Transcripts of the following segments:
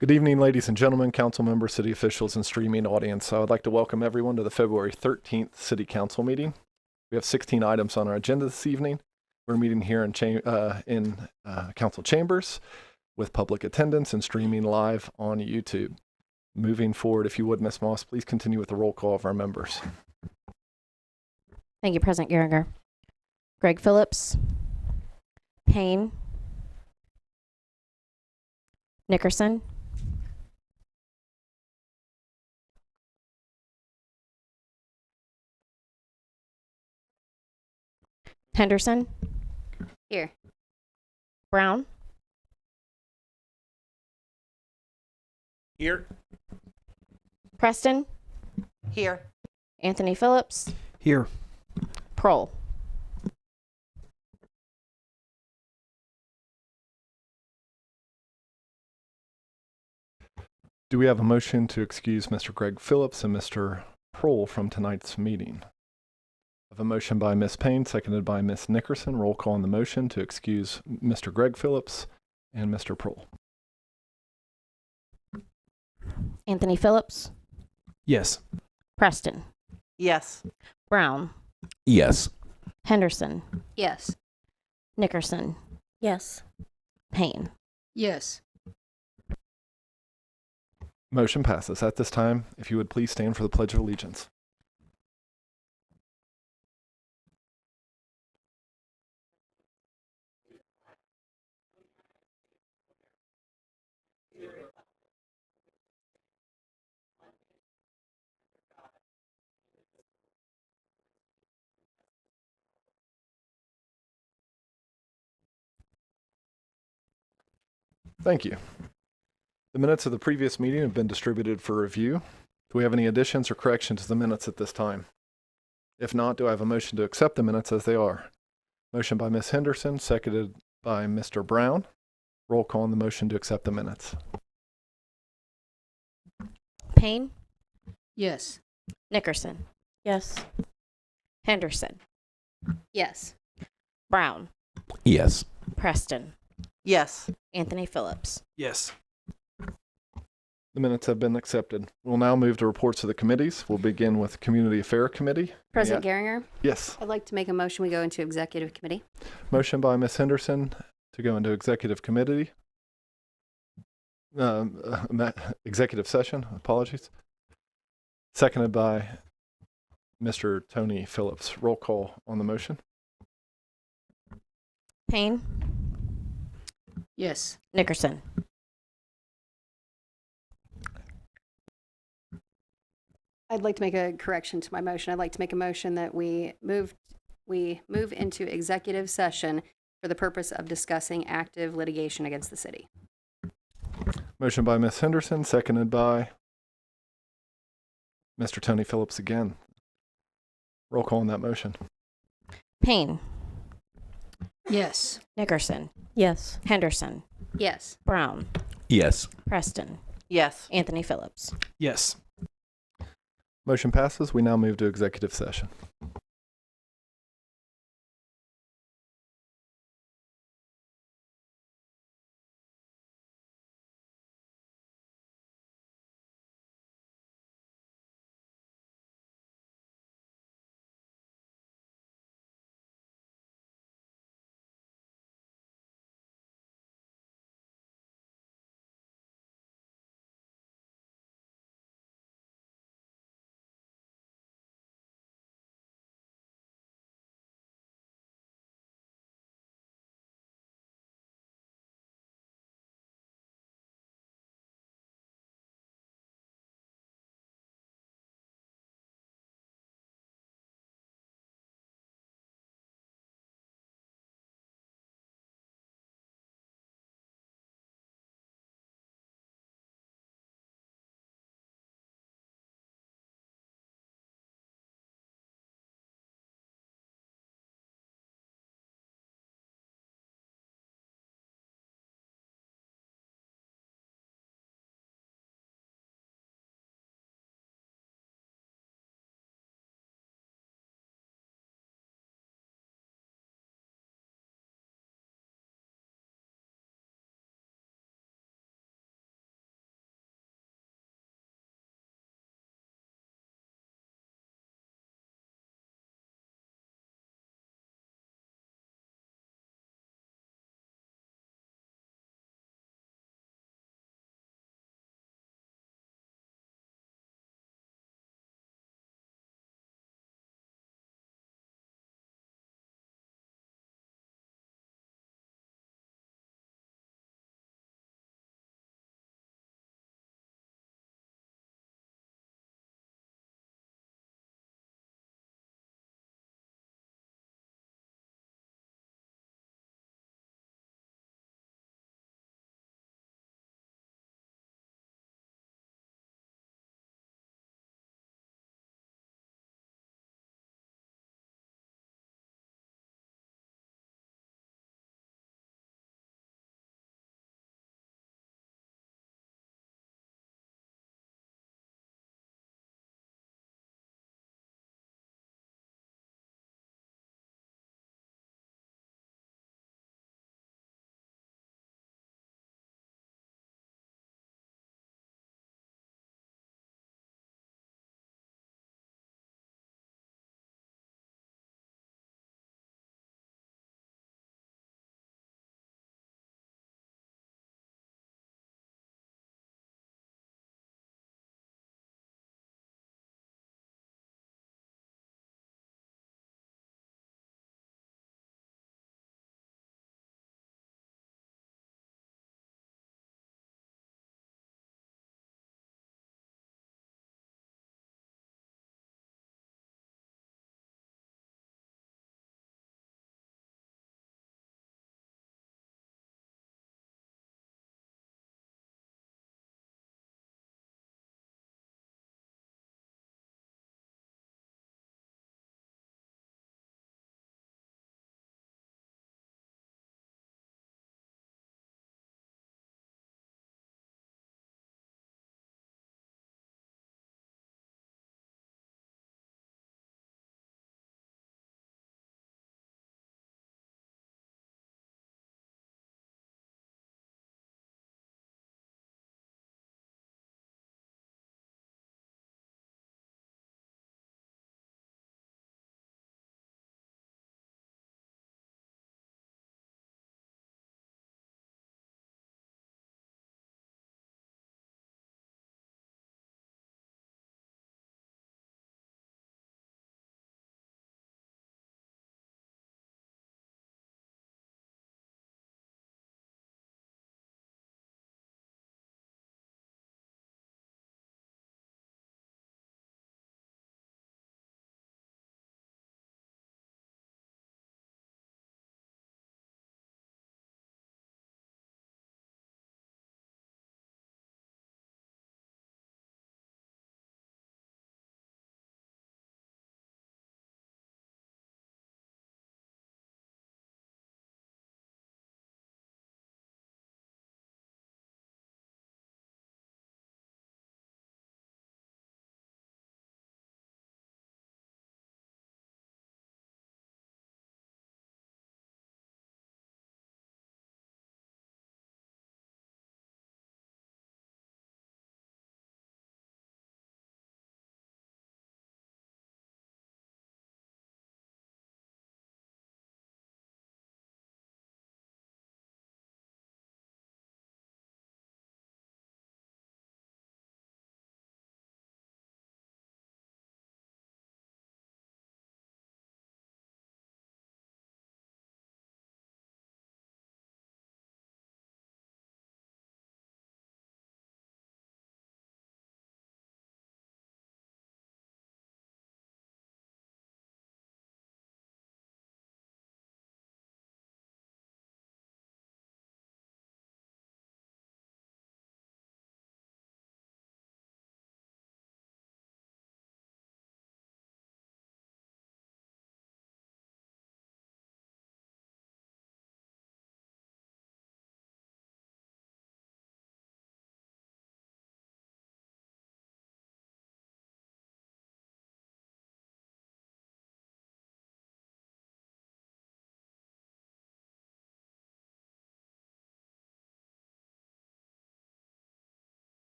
Good evening, ladies and gentlemen, council members, city officials, and streaming audience. I would like to welcome everyone to the February 13th City Council meeting. We have 16 items on our agenda this evening. We're meeting here in council chambers with public attendance and streaming live on YouTube. Moving forward, if you would, Ms. Moss, please continue with the roll call of our members. Thank you, President Geringer. Greg Phillips, Payne, Nickerson, Henderson, Here. Brown, Here. Preston, Here. Anthony Phillips, Here. Prohl. Do we have a motion to excuse Mr. Greg Phillips and Mr. Prohl from tonight's meeting? I have a motion by Ms. Payne, seconded by Ms. Nickerson. Roll call on the motion to excuse Mr. Greg Phillips and Mr. Prohl. Anthony Phillips, Yes. Preston, Yes. Brown, Yes. Henderson, Yes. Nickerson, Yes. Payne. Yes. Motion passes. At this time, if you would please stand for the Pledge of Allegiance. Thank you. The minutes of the previous meeting have been distributed for review. Do we have any additions or corrections to the minutes at this time? If not, do I have a motion to accept the minutes as they are? Motion by Ms. Henderson, seconded by Mr. Brown. Roll call on the motion to accept the minutes. Payne, Yes. Nickerson, Yes. Henderson, Yes. Brown, Yes. Preston, Yes. Anthony Phillips. Yes. The minutes have been accepted. We'll now move to reports of the committees. We'll begin with Community Affair Committee. President Geringer, Yes. I'd like to make a motion we go into executive committee. Motion by Ms. Henderson to go into executive committee. Executive session, apologies. Seconded by Mr. Tony Phillips. Roll call on the motion. Payne, Yes. Nickerson, I'd like to make a correction to my motion. I'd like to make a motion that we move into executive session for the purpose of discussing active litigation against the city. Motion by Ms. Henderson, seconded by Mr. Tony Phillips again. Roll call on that motion. Payne, Yes. Nickerson, Yes. Henderson, Yes. Brown, Yes. Preston, Yes. Anthony Phillips. Yes. Motion passes. We now move to executive session.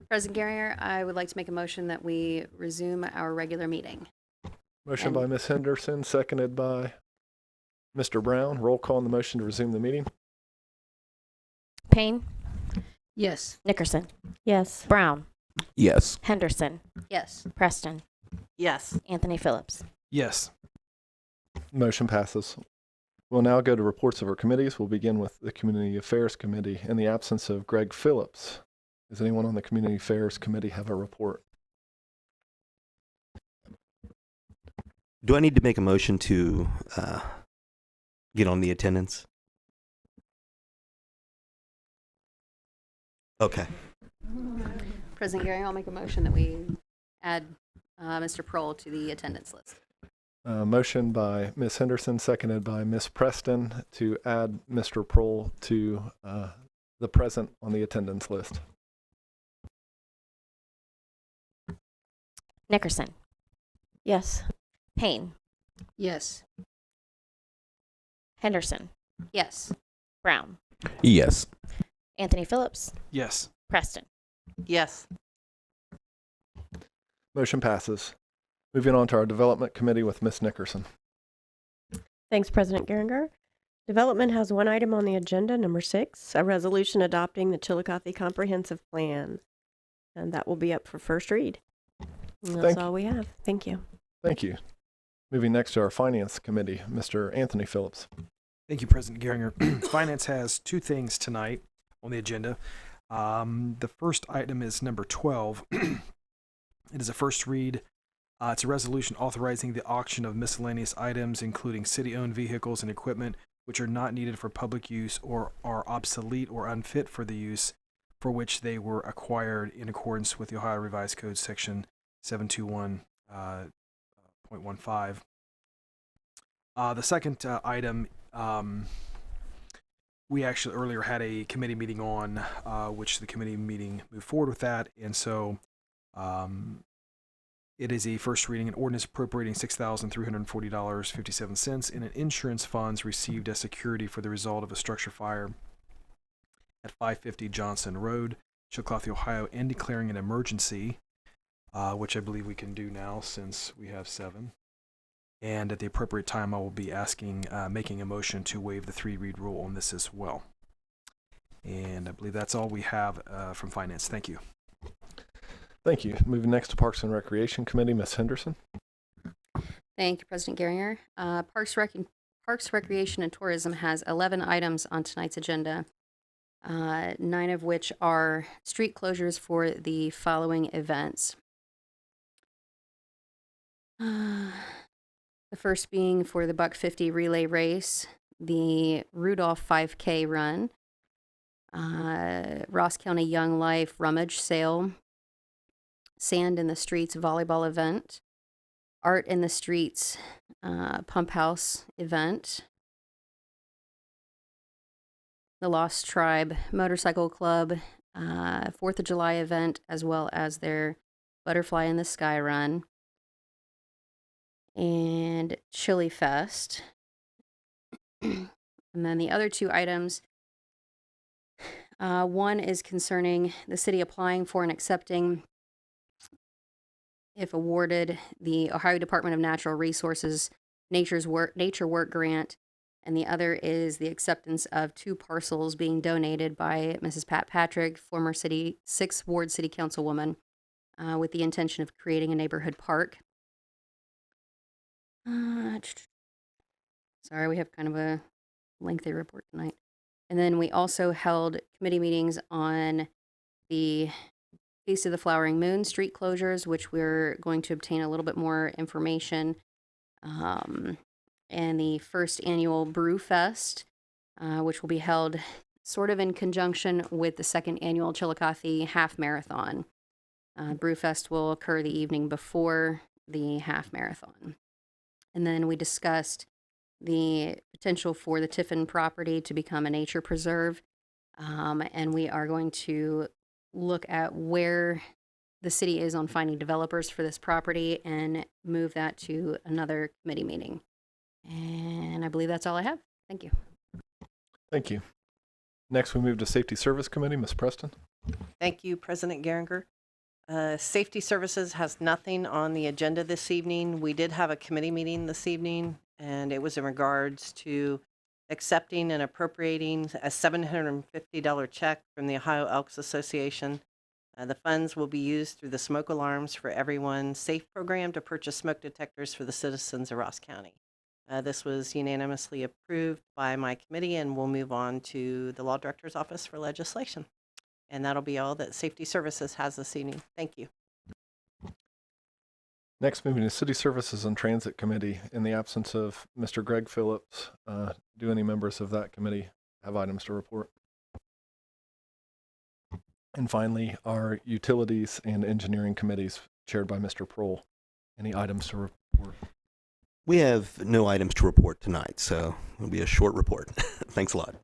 President Garinger, I would like to make a motion that we resume our regular meeting. Motion And- by Ms. Henderson, seconded by Mr. Brown. Roll call on the motion to resume the meeting. Payne, Yes. Nickerson, Yes. Brown, Yes. Henderson, Yes. Preston, Yes. Anthony Phillips. Yes. Motion passes. We'll now go to reports of our committees. We'll begin with the Community Affairs Committee. In the absence of Greg Phillips, does anyone on the Community Affairs Committee have a report? Do I need to make a motion to get on the attendance? Okay. President Garinger, I'll make a motion that we add Mr. Prohl to the attendance list. Motion by Ms. Henderson, seconded by Ms. Preston to add Mr. Prohl to the present on the attendance list. Nickerson, Yes. Payne, Yes. Henderson, Yes. Brown, Yes. Anthony Phillips, Yes. Preston. Yes. Motion passes. Moving on to our Development Committee with Ms. Nickerson. Thanks, President Garinger. Development has one item on the agenda, number 6, a resolution adopting the Chiillicothe Comprehensive Plan. And that will be up for first read. And that's Thank all we have. Thank you. Thank you. Moving next to our Finance Committee, Mr. Anthony Phillips. Thank you, President Garinger. Finance has two things tonight on the agenda. The first item is number 12. It is a first read. It's a resolution authorizing the auction of miscellaneous items, including city-owned vehicles and equipment, which are not needed for public use or are obsolete or unfit for the use for which they were acquired in accordance with the Ohio Revised Code Section 721.15. The second item, we actually earlier had a committee meeting on which the committee meeting moved forward with that, and so it is a first reading, an ordinance appropriating $6,340.57 in an insurance funds received as security for the result of a structure fire at 550 Johnson Road, Chiillicothe, Ohio, and declaring an emergency, which I believe we can do now since we have 7. And at the appropriate time, I will be making a motion to waive the 3-read rule on this as well. And I believe that's all we have from Finance. Thank you. Thank you. Moving next to Parks and Recreation Committee, Ms. Henderson. Thank you, President Garinger. Parks, Recreation, and Tourism has 11 items on tonight's agenda, 9 of which are street closures for the following events. The first being for the Buck 50 relay race, the Rudolph 5K run, Ross County Young Life rummage sale, Sand in the Streets volleyball event, Art in the Streets pump house event, the Lost Tribe Motorcycle Club 4th of July event, as well as their Butterfly in the Sky run, and Chili Fest. And then the other 2 items, one is concerning the city applying for and accepting, if awarded, the Ohio Department of Natural Resources Nature Work Grant, and the other is the acceptance of 2 parcels being donated by Mrs. Pat Patrick, former 6th Ward City Councilwoman, with the intention of creating a neighborhood park. Sorry, we have kind of a lengthy report tonight. And then we also held committee meetings on the Feast of the Flowering Moon street closures, which we're going to obtain a little bit more information. And the first annual Brew Fest, which will be held sort of in conjunction with the second annual Chiillicothe Half Marathon. Brew Fest will occur the evening before the half marathon. And then we discussed the potential for the Tiffin property to become a nature preserve. And we are going to look at where the city is on finding developers for this property and move that to another committee meeting. And I believe that's all I have. Thank you. Thank you. Next, we move to Safety Service Committee, Ms. Preston. Thank you, President Garinger. Safety Services has nothing on the agenda this evening. We did have a committee meeting this evening, and it was in regards to accepting and appropriating a $750 check from the Ohio Elks Association. The funds will be used through the Smoke Alarms for Everyone SAFE program to purchase smoke detectors for the citizens of Ross County. This was unanimously approved by my committee, and we'll move on to the Law Director's Office for legislation. And that'll be all that Safety Services has this evening. Thank you. Next, moving to City Services and Transit Committee. In the absence of Mr. Greg Phillips, do any members of that committee have items to report? And finally, our Utilities and Engineering Committees, chaired by Mr. Prohl. Any items to report? We have no items to report tonight, so it'll be a short report. Thanks a lot.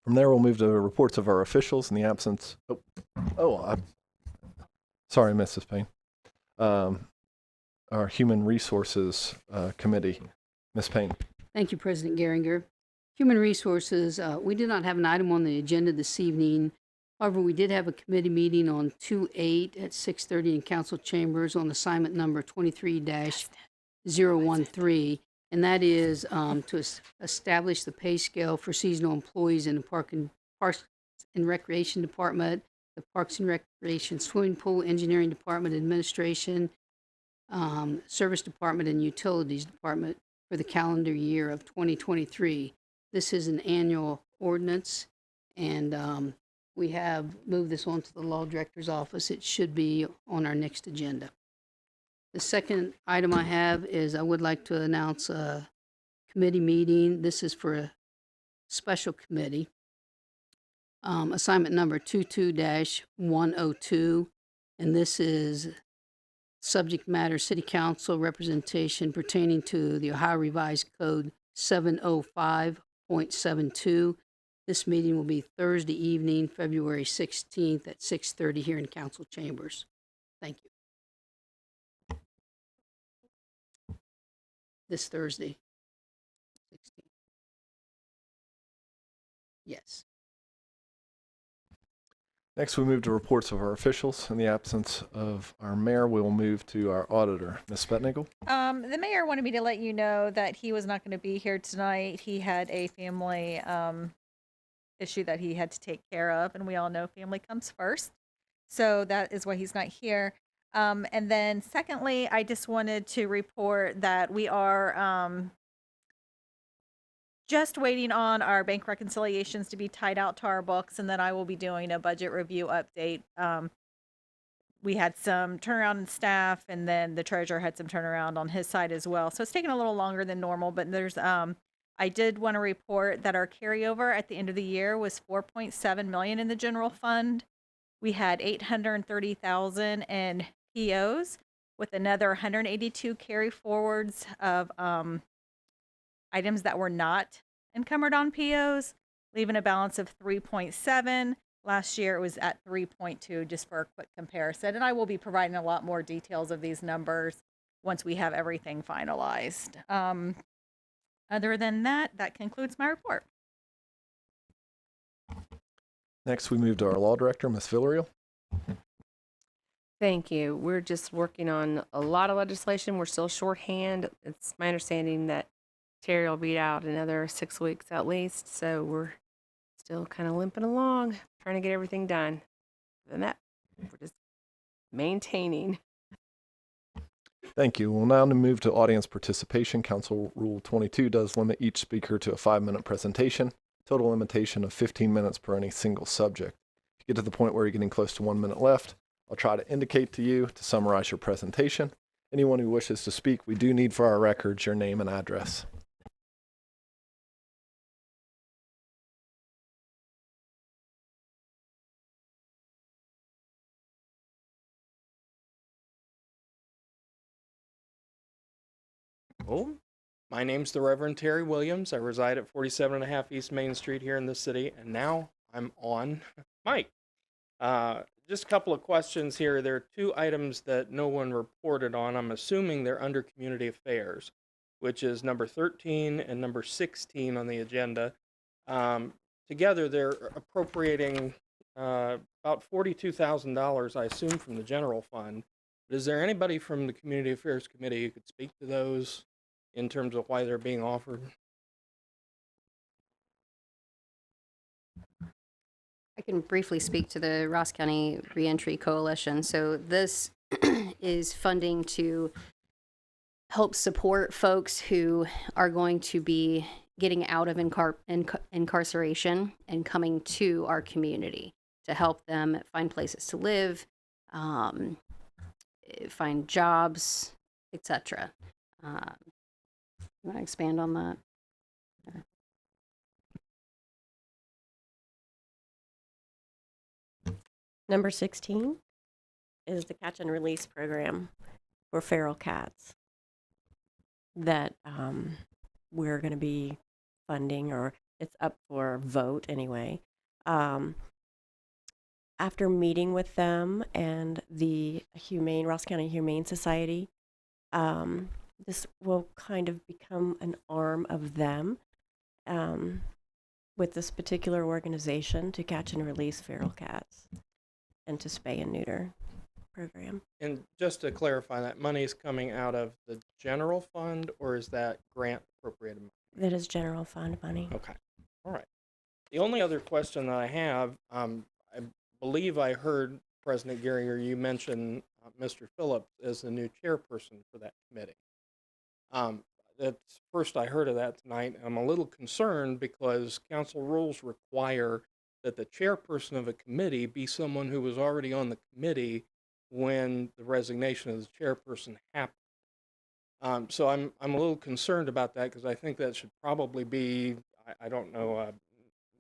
From there, we'll move to reports of our officials in the absence. Sorry, Mrs. Payne. Our Human Resources Committee, Ms. Payne. Thank you, President Geringer. Human Resources, we did not have an item on the agenda this evening. However, we did have a committee meeting on 2/8 at 6:30 in council chambers on assignment number 23-013, and that is to establish the pay scale for seasonal employees in the Parks and Recreation Department, the Parks and Recreation Swimming Pool Engineering Department, Administration, Service Department, and Utilities Department for the calendar year of 2023. This is an annual ordinance, and we have moved this on to the Law Director's Office. It should be on our next agenda. The second item I have is I would like to announce a committee meeting. This is for a special committee. Assignment number 22-102, and this is subject matter City Council representation pertaining to the Ohio Revised Code 705.72. This meeting will be Thursday evening, February 16th at 6:30 here in council chambers. Thank you. This Thursday. 16th. Yes. Next, we move to reports of our officials. In the absence of our mayor, we will move to our auditor, Ms. Spetnagel. The mayor wanted me to let you know that he was not going to be here tonight. He had a family issue that he had to take care of, and we all know family comes first. So that is why he's not here. And then secondly, I just wanted to report that we are just waiting on our bank reconciliations to be tied out to our books, and then I will be doing a budget review update. We had some turnaround in staff, and then the treasurer had some turnaround on his side as well. So it's taking a little longer than normal, but there's I did want to report that our carryover at the end of the year was $4.7 million in the general fund. We had $830,000 in POs with another 182 carry forwards of items that were not encumbered on POs, leaving a balance of 3.7. Last year it was at 3.2, just for a quick comparison. And I will be providing a lot more details of these numbers once we have everything finalized. Other than that, that concludes my report. Next, we move to our law director, Ms. Villarreal. Thank you. We're just working on a lot of legislation. We're still shorthand. It's my understanding that Terry will be out another 6 weeks at least, so we're still kind of limping along, trying to get everything done. Other than that, we're just maintaining. Thank you. We'll now move to audience participation. Council Rule 22 does limit each speaker to a 5-minute presentation. Total limitation of 15 minutes per any single subject. If you get to the point where you're getting close to 1 minute left, I'll try to indicate to you to summarize your presentation. Anyone who wishes to speak, we do need for our records your name and address. Well, my name's the Reverend Terry Williams. I reside at 47.5 East Main Street here in the city, and now I'm on mic. Just a couple of questions here. There are 2 items that no one reported on. I'm assuming they're under Community Affairs, which is number 13 and number 16 on the agenda. Together, they're appropriating about $42,000, I assume, from the general fund. But is there anybody from the Community Affairs Committee who could speak to those in terms of why they're being offered? I can briefly speak to the Ross County Reentry Coalition. So this is funding to help support folks who are going to be getting out of incarceration and coming to our community to help them find places to live, find jobs, etc. You want to expand on that? Number 16 is the catch and release program for feral cats that we're going to be funding, or it's up for vote anyway. After meeting with them and the Ross County Humane Society, this will kind of become an arm of them with this particular organization to catch and release feral cats and to spay and neuter program. And just to clarify, that money is coming out of the general fund, or is that grant appropriated money? That is general fund money. Okay. All right. The only other question that I have, I believe I heard President Geringer, you mentioned Mr. Phillips as the new chairperson for that committee. That's first I heard of that tonight. I'm a little concerned because council rules require that the chairperson of a committee be someone who was already on the committee when the resignation of the chairperson happened. So I'm a little concerned about that because I think that should probably be, I don't know,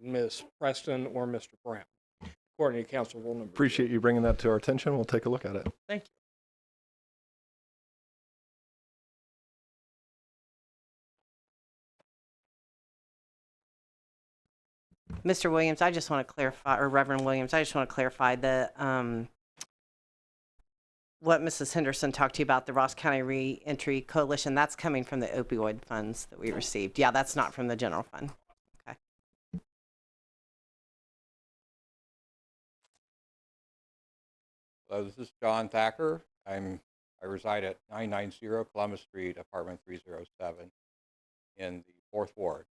Ms. Preston or Mr. Brown, according to council rule number. Appreciate you bringing that to our attention. We'll take a look at it. Thank you. Mr. Williams, I just want to clarify, or Reverend Williams, I just want to clarify that what Mrs. Henderson talked to you about, the Ross County Reentry Coalition, that's coming from the opioid funds that we received. Yeah, that's not from the general fund. Okay. Hello, this is John Thacker. I reside at 990 Columbus Street, apartment 307 in the 4th Ward.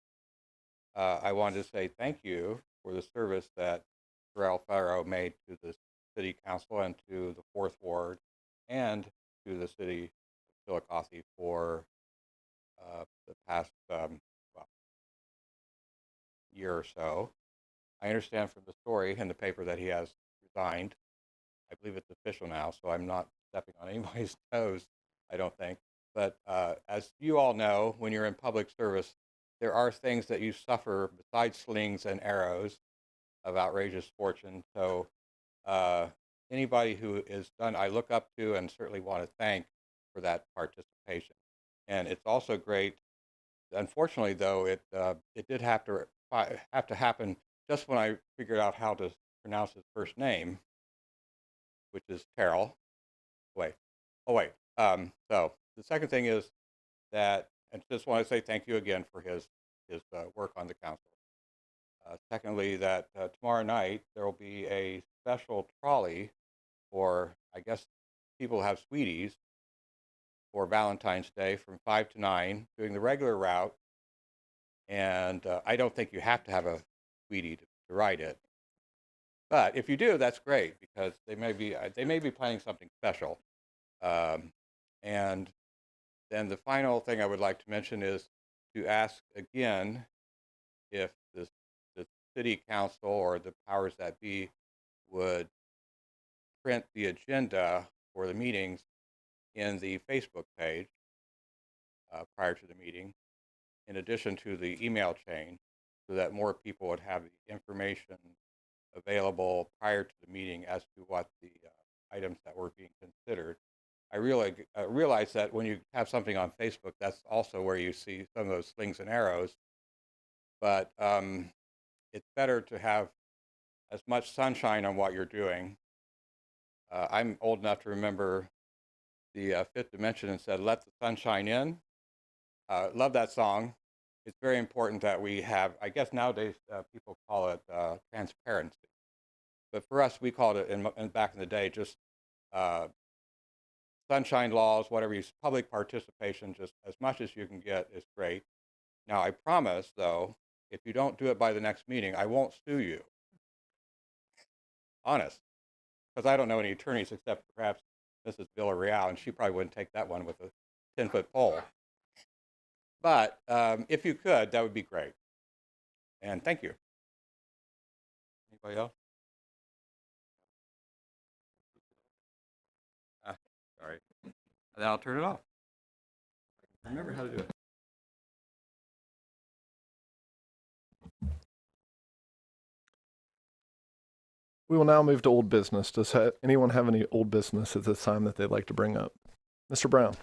I wanted to say thank you for the service that Terrell Farrow made to the City Council and to the 4th Ward and to the City of Chiillicothe for the past year or so. I understand from the story in the paper that he has resigned. I believe it's official now, so I'm not stepping on anybody's toes, I don't think. But as you all know, when you're in public service, there are things that you suffer besides slings and arrows of outrageous fortune. So anybody who is done, I look up to and certainly want to thank for that participation. And it's also great. Unfortunately, though, it did have to happen just when I figured out how to pronounce his first name, which is Terrell. So the second thing is that, and just want to say thank you again for his work on the council. Secondly, that tomorrow night there will be a special trolley for, I guess, people who have sweeties for Valentine's Day from 5 to 9, doing the regular route. And I don't think you have to have a sweetie to ride it. But if you do, that's great because they may be planning something special. And then the final thing I would like to mention is to ask again if the city council or the powers that be would print the agenda for the meetings in the Facebook page prior to the meeting, in addition to the email chain, so that more people would have the information available prior to the meeting as to what the items that were being considered. I really realize that when you have something on Facebook, that's also where you see some of those slings and arrows. But it's better to have as much sunshine on what you're doing. I'm old enough to remember the Fifth Dimension and said, "Let the sunshine in." Love that song. It's very important that we have, I guess nowadays people call it transparency. but for us, we called it back in the day just sunshine laws, whatever you, public participation, just as much as you can get is great. Now, I promise, though, if you don't do it by the next meeting, I won't sue you. Honest, because I don't know any attorneys except perhaps Mrs. Villarreal, and she probably wouldn't take that one with a 10-foot pole. But if you could, that would be great. And thank you. Anybody else? Sorry. Then I'll turn it off. Remember how to do it. We will now move to old business. Does anyone have any old business at this time that they'd like to bring up? Mr. Brown.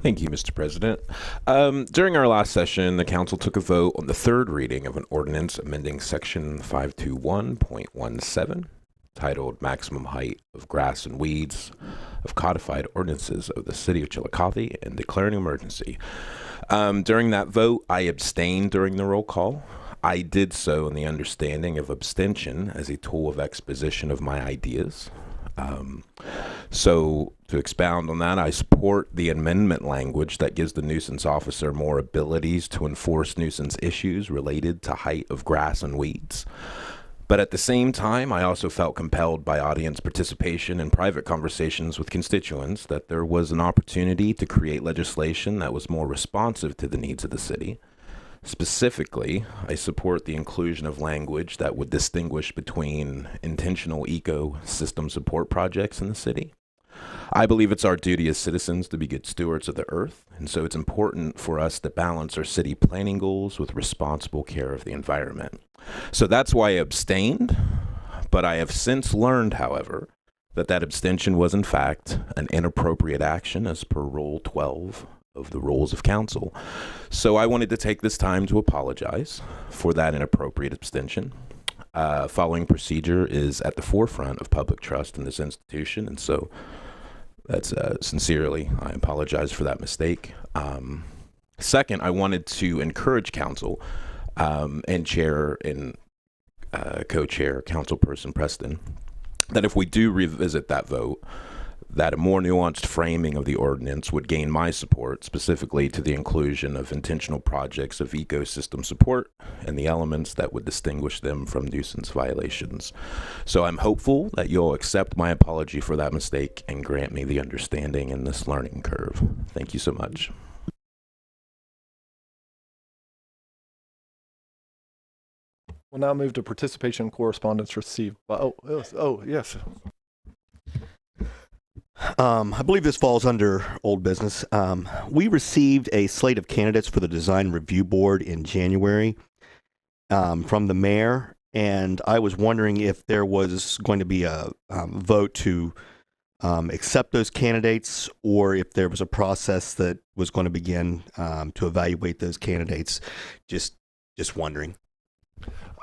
Thank you, Mr. President. During our last session, the council took a vote on the third reading of an ordinance amending section 521.17, titled Maximum Height of Grass and Weeds of Codified Ordinances of the City of Chiillicothe and declaring an emergency. During that vote, I abstained during the roll call. I did so in the understanding of abstention as a tool of exposition of my ideas. So to expound on that, I support the amendment language that gives the nuisance officer more abilities to enforce nuisance issues related to height of grass and weeds. But at the same time, I also felt compelled by audience participation and private conversations with constituents that there was an opportunity to create legislation that was more responsive to the needs of the city. Specifically, I support the inclusion of language that would distinguish between intentional ecosystem support projects in the city. I believe it's our duty as citizens to be good stewards of the earth, and so it's important for us to balance our city planning goals with responsible care of the environment. So that's why I abstained, but I have since learned, however, that abstention was in fact an inappropriate action as per Rule 12 of the Rules of Council. So I wanted to take this time to apologize for that inappropriate abstention. Following procedure is at the forefront of public trust in this institution, and so that's sincerely, I apologize for that mistake. Second, I wanted to encourage council and chair and co-chair, councilperson Preston, that if we do revisit that vote, that a more nuanced framing of the ordinance would gain my support, specifically to the inclusion of intentional projects of ecosystem support and the elements that would distinguish them from nuisance violations. So I'm hopeful that you'll accept my apology for that mistake and grant me the understanding in this learning curve. Thank you so much. We'll now move to participation and correspondence received by, yes. I believe this falls under old business. We received a slate of candidates for the Design Review Board in January from the mayor, and I was wondering if there was going to be a vote to accept those candidates, or if there was a process that was going to begin to evaluate those candidates. Just wondering.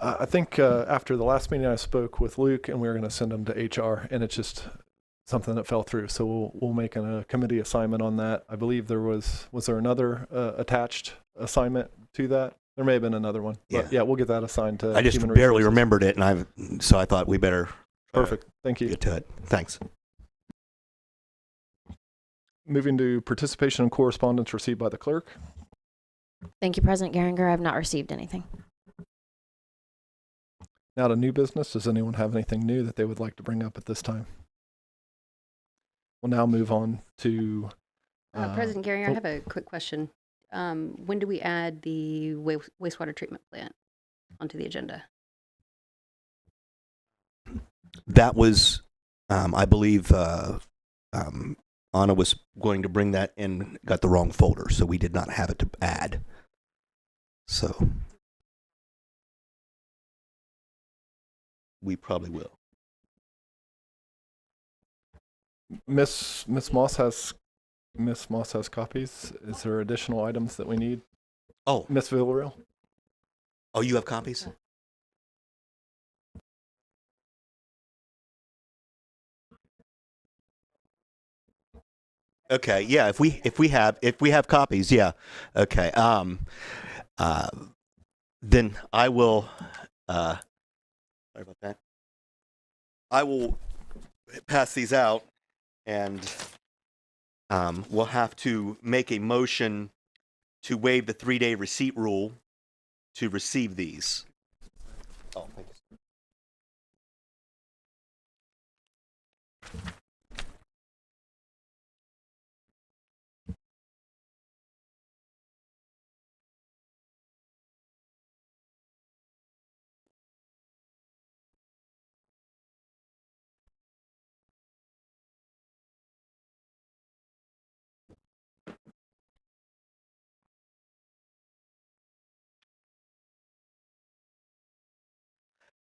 I think after the last meeting, I spoke with Luke, and we were going to send him to HR, and it's just something that fell through. So we'll make a committee assignment on that. I believe there was there another attached assignment to that? There may have been another one. But yeah, we'll get that assigned to I just Human barely Resources. remembered it, and so I thought we better Perfect. Thank you. get to it. Thanks. Moving to participation and correspondence received by the clerk. Thank you, President Geringer. I've not received anything. Now to new business. Does anyone have anything new that they would like to bring up at this time? We'll now move on to... President Geringer, I have a quick question. When do we add the wastewater treatment plant onto the agenda? That was, I believe, Anna was going to bring that in, got the wrong folder, so we did not have it to add. So we probably will. Miss Moss has copies. Is there additional items that we need? Oh, Miss Villarreal? Oh, you have copies? Okay, yeah, if we have copies, yeah. Okay. Then I will sorry about that. I will pass these out, and we'll have to make a motion to waive the 3-day receipt rule to receive these. Oh, thank you.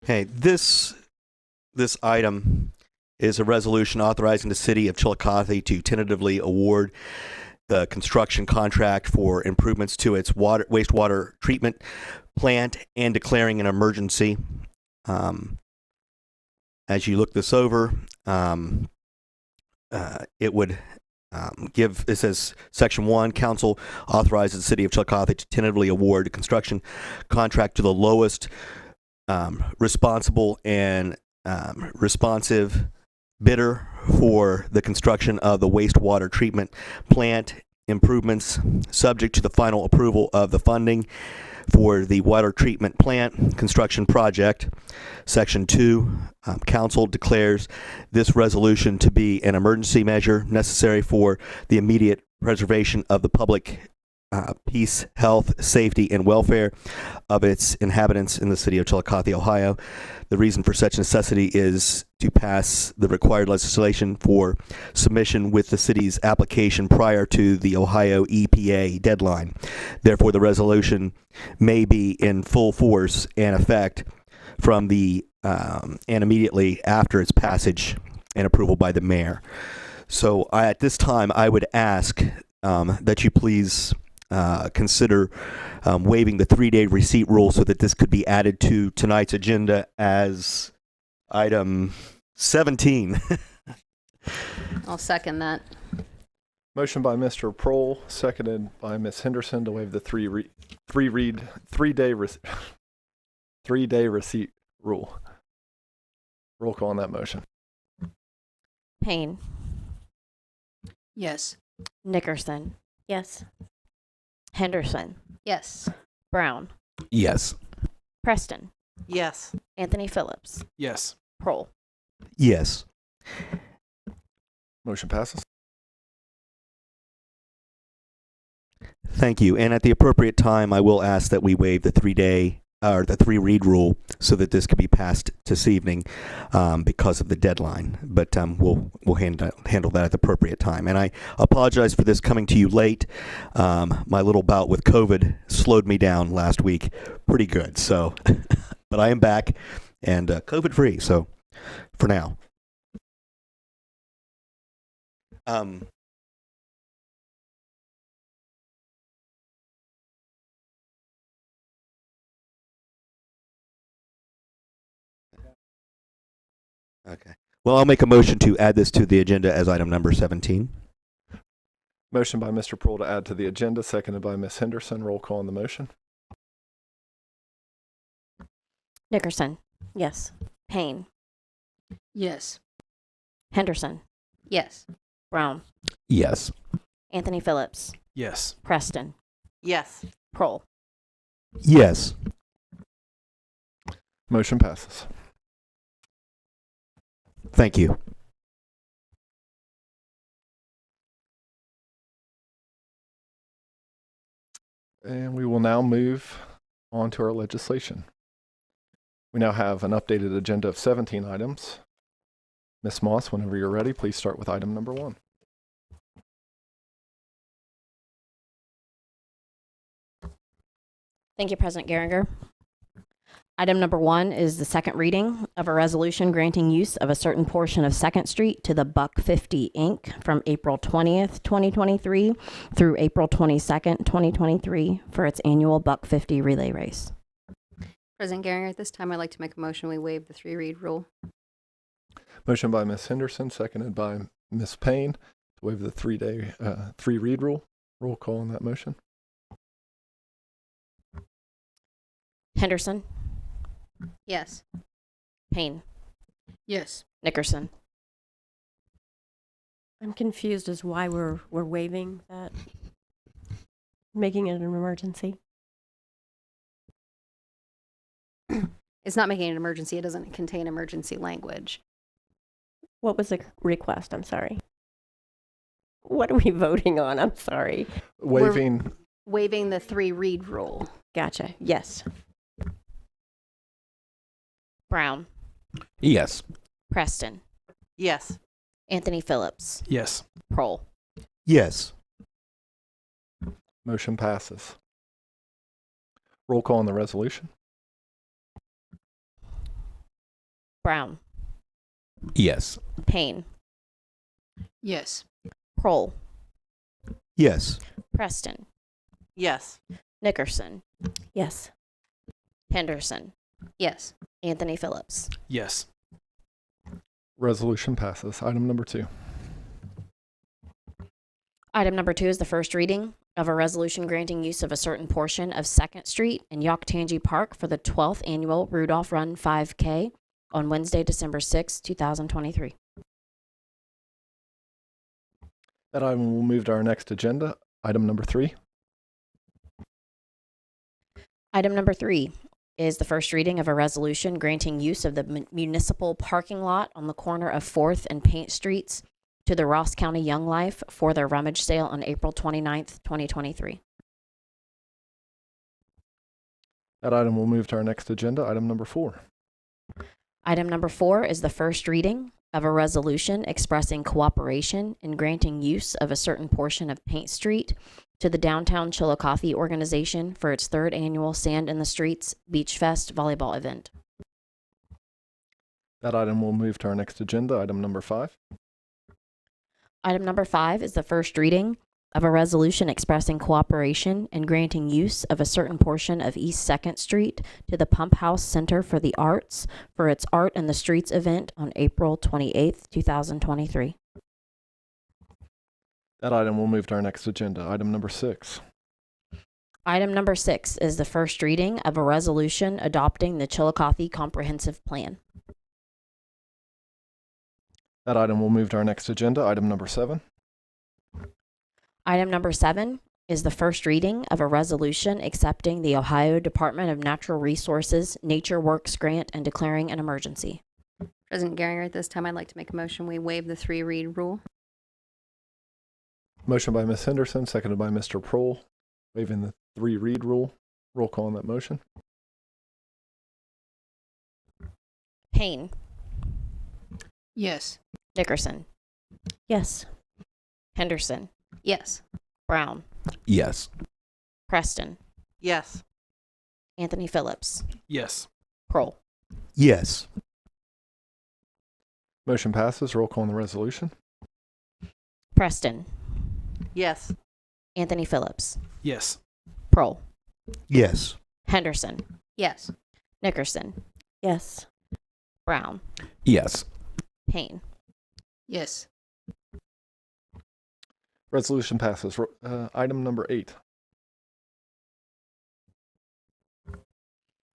Okay, this item is a resolution authorizing the city of Chiillicothe to tentatively award the construction contract for improvements to its wastewater treatment plant and declaring an emergency. As you look this over, it would it says Section 1, Council authorizes the city of Chiillicothe to tentatively award a construction contract to the lowest responsible and responsive bidder for the construction of the wastewater treatment plant improvements, subject to the final approval of the funding for the water treatment plant construction project. Section 2, Council declares this resolution to be an emergency measure necessary for the immediate preservation of the public peace, health, safety, and welfare of its inhabitants in the city of Chiillicothe, Ohio. The reason for such necessity is to pass the required legislation for submission with the city's application prior to the Ohio EPA deadline. Therefore, the resolution may be in full force and effect from the and immediately after its passage and approval by the mayor. So at this time, I would ask that you please consider waiving the 3-day receipt rule so that this could be added to tonight's agenda as item 17. I'll second that. Motion by Mr. Prohl, seconded by Ms. Henderson to waive the 3-day receipt rule. Roll call on that motion. Payne, Yes. Nickerson, Yes. Henderson, Yes. Brown, Yes. Preston, Yes. Anthony Phillips, Yes. Prohl. Yes. Motion passes. Thank you. And at the appropriate time, I will ask that we waive the 3-day or the 3-read rule so that this could be passed this evening because of the deadline. But we'll handle that at the appropriate time. And I apologize for this coming to you late. My little bout with COVID slowed me down last week pretty good. So, but I am back and COVID free. So, for now. Okay. Well, I'll make a motion to add this to the agenda as item number 17. Motion by Mr. Prohl to add to the agenda, seconded by Ms. Henderson. Roll call on the motion. Nickerson, Yes. Payne, Yes. Henderson, Yes. Brown, Yes. Anthony Phillips, Yes. Preston, Yes. Prohl. Yes. Motion passes. Thank you. And we will now move on to our legislation. We now have an updated agenda of 17 items. Ms. Moss, whenever you're ready, please start with item number 1. Thank you, President Geringer. Item number 1 is the second reading of a resolution granting use of a certain portion of 2nd Street to the Buck 50 Inc. from April 20th, 2023 through April 22nd, 2023 for its annual Buck 50 relay race. President Geringer, at this time, I'd like to make a motion we waive the 3-read rule. Motion by Ms. Henderson, seconded by Ms. Payne to waive the 3-read rule. Roll call on that motion. Henderson, Yes. Payne, Yes. Nickerson. I'm confused as why we're waiving that, making it an emergency. It's not making it an emergency. It doesn't contain emergency language. What was the request? I'm sorry. What are we voting on? I'm sorry. Waiving. Waiving the 3-read rule. Gotcha. Yes. Brown. Yes. Preston. Yes. Anthony Phillips. Yes. Prohl. Yes. Motion passes. Roll call on the resolution. Brown. Yes. Payne. Yes. Prohl. Yes. Preston. Yes. Nickerson. Yes. Henderson. Yes. Anthony Phillips. Yes. Resolution passes. Item number 2. Item number 2 is the first reading of a resolution granting use of a certain portion of 2nd Street in Yoctangi Park for the 12th annual Rudolph Run 5K on Wednesday, December 6, 2023. That item will move to our next agenda. Item number 3. Item number 3 is the first reading of a resolution granting use of the municipal parking lot on the corner of 4th and Paint Streets to the Ross County Young Life for their rummage sale on April 29th, 2023. That item will move to our next agenda. Item number 4. Item number 4 is the first reading of a resolution expressing cooperation in granting use of a certain portion of Paint Street to the Downtown Chiillicothe organization for its 3rd annual Sand in the Streets Beach Fest volleyball event. That item will move to our next agenda. Item number 5. Item number 5 is the first reading of a resolution expressing cooperation and granting use of a certain portion of East 2nd Street to the Pump House Center for the Arts for its Art in the Streets event on April 28th, 2023. That item will move to our next agenda. Item number 6. Item number 6 is the first reading of a resolution adopting the Chiillicothe Comprehensive Plan. That item will move to our next agenda. Item number 7. Item number 7 is the first reading of a resolution accepting the Ohio Department of Natural Resources Nature Works grant and declaring an emergency. President Geringer, at this time, I'd like to make a motion. We waive the 3-read rule. Motion by Ms. Henderson, seconded by Mr. Prohl, waiving the 3-read rule. Roll call on that motion. Payne. Yes. Nickerson. Yes. Henderson. Yes. Brown. Yes. Preston. Yes. Anthony Phillips. Yes. Prohl. Yes. Motion passes. Roll call on the resolution. Preston. Yes. Anthony Phillips. Yes. Prohl. Yes. Henderson. Yes. Nickerson. Yes. Brown. Yes. Payne. Yes. Resolution passes. Item number 8.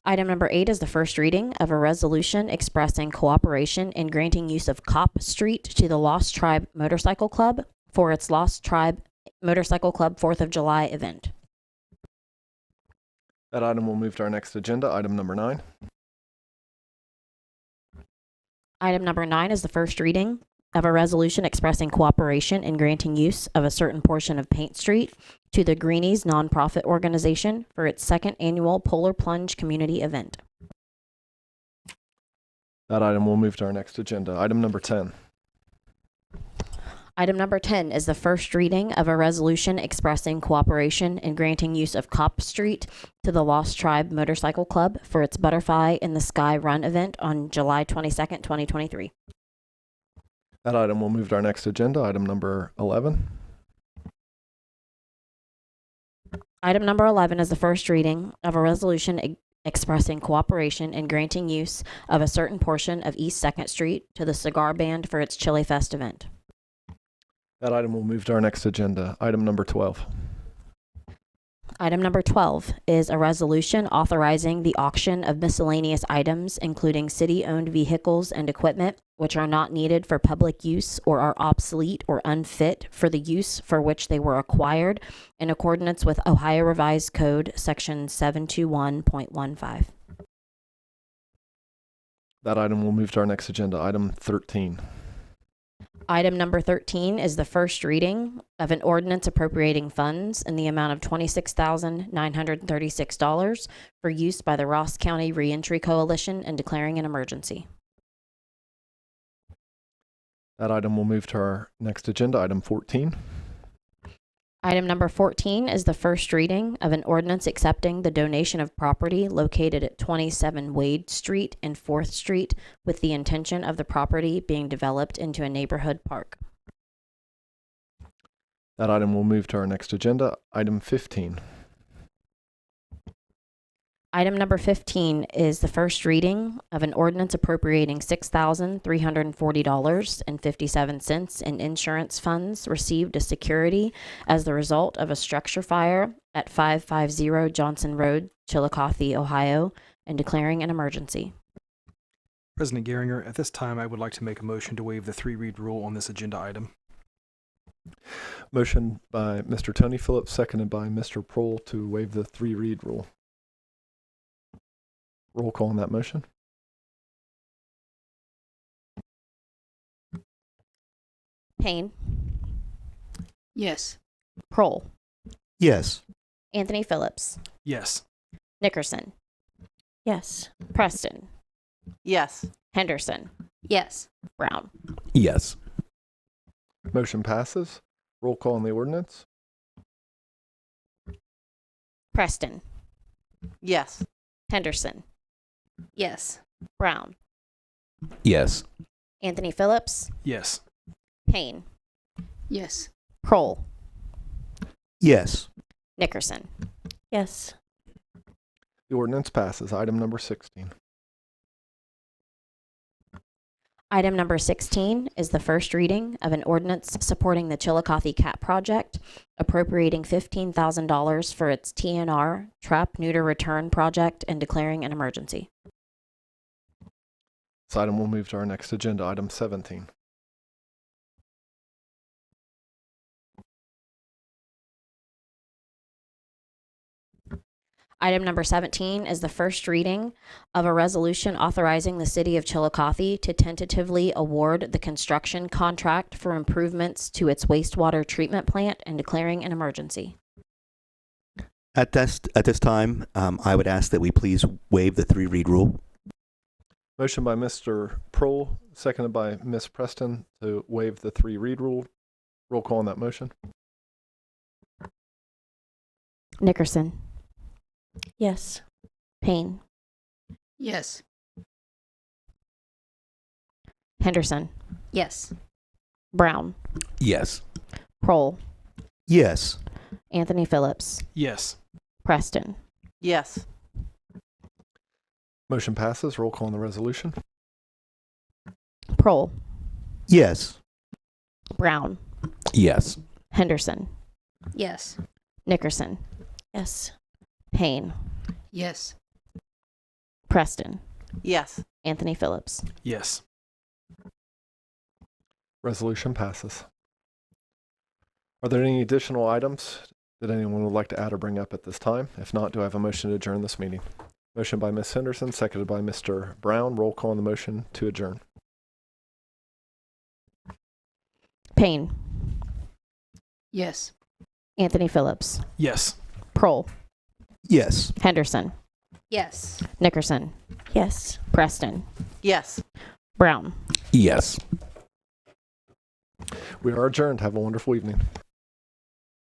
Item number 8 is the first reading of a resolution expressing cooperation in granting use of Cop Street to the Lost Tribe Motorcycle Club for its Lost Tribe Motorcycle Club 4th of July event. That item will move to our next agenda. Item number 9. Item number 9 is the first reading of a resolution expressing cooperation in granting use of a certain portion of Paint Street to the Greenies nonprofit organization for its 2nd annual Polar Plunge community event. That item will move to our next agenda. Item number 10. Item number 10 is the first reading of a resolution expressing cooperation in granting use of Cop Street to the Lost Tribe Motorcycle Club for its Butterfly in the Sky Run event on July 22nd, 2023. That item will move to our next agenda. Item number 11. Item number 11 is the first reading of a resolution expressing cooperation in granting use of a certain portion of East 2nd Street to the Cigar Band for its Chili Fest event. That item will move to our next agenda. Item number 12. Item number 12 is a resolution authorizing the auction of miscellaneous items, including city-owned vehicles and equipment, which are not needed for public use or are obsolete or unfit for the use for which they were acquired, in accordance with Ohio Revised Code, Section 721.15. That item will move to our next agenda, item 13. Item number 13 is the first reading of an ordinance appropriating funds in the amount of $26,936 for use by the Ross County Reentry Coalition and declaring an emergency. That item will move to our next agenda, item 14. Item number 14 is the first reading of an ordinance accepting the donation of property located at 27 Wade Street and 4th Street with the intention of the property being developed into a neighborhood park. That item will move to our next agenda, item 15. Item number 15 is the first reading of an ordinance appropriating $6,340.57 in insurance funds received as security as the result of a structure fire at 550 Johnson Road, Chiillicothe, Ohio, and declaring an emergency. President Geringer, at this time, I would like to make a motion to waive the 3-read rule on this agenda item. Motion by Mr. Tony Phillips, seconded by Mr. Prohl to waive the 3-read rule. Roll call on that motion. Payne, Yes. Prohl, Yes. Anthony Phillips, Yes. Nickerson, Yes. Preston, Yes. Henderson, Yes. Brown. Yes. Motion passes. Roll call on the ordinance. Preston, Yes. Henderson, Yes. Brown, Yes. Anthony Phillips, Yes. Payne, Yes. Prohl, Yes. Nickerson. Yes. The ordinance passes. Item number 16. Item number 16 is the first reading of an ordinance supporting the Chiillicothe Cat Project, appropriating $15,000 for its TNR, Trap Neuter Return Project, and declaring an emergency. This item will move to our next agenda, item 17. Item number 17 is the first reading of a resolution authorizing the City of Chiillicothe to tentatively award the construction contract for improvements to its wastewater treatment plant and declaring an emergency. At this time, I would ask that we please waive the 3-read rule. Motion by Mr. Prohl, seconded by Ms. Preston to waive the 3-read rule. Roll call on that motion. Nickerson, Yes. Payne, Yes. Henderson, Yes. Brown, Yes. Prohl, Yes. Anthony Phillips, Yes. Preston. Yes. Motion passes. Roll call on the resolution. Prohl, Yes. Brown, Yes. Henderson, Yes. Nickerson, Yes. Payne, Yes. Preston, Yes. Anthony Phillips. Yes. Resolution passes. Are there any additional items that anyone would like to add or bring up at this time? If not, do I have a motion to adjourn this meeting? Motion by Ms. Henderson, seconded by Mr. Brown. Roll call on the motion to adjourn. Payne, Yes. Anthony Phillips, Yes. Prohl, Yes. Henderson, Yes. Nickerson, Yes. Preston, Yes. Brown. Yes. We are adjourned. Have a wonderful evening.